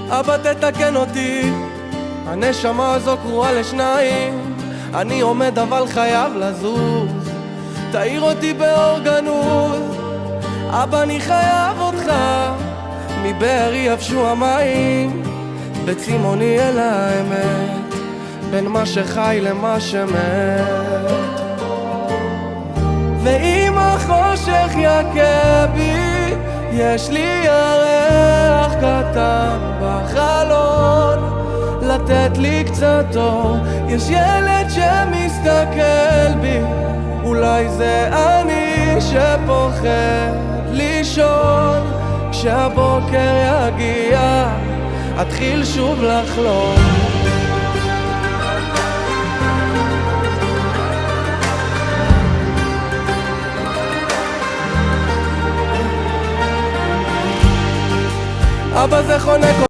אבא תתקן אותי, הנשמה הזו קרועה לשניים, אני עומד אבל חייב לזוז, תאיר אותי באור גנוז. אבא אני חייב אותך, מבארי יבשו המים, בצימוני אל האמת, בין מה שחי למה שמת. ואם החושך יכה בי, יש לי ירח קטן בחלון, לתת לי קצת אור. יש ילד שמסתכל בי, אולי זה אני שפוחד לישון. כשהבוקר יגיע, אתחיל שוב לחלום. אבא זה חונק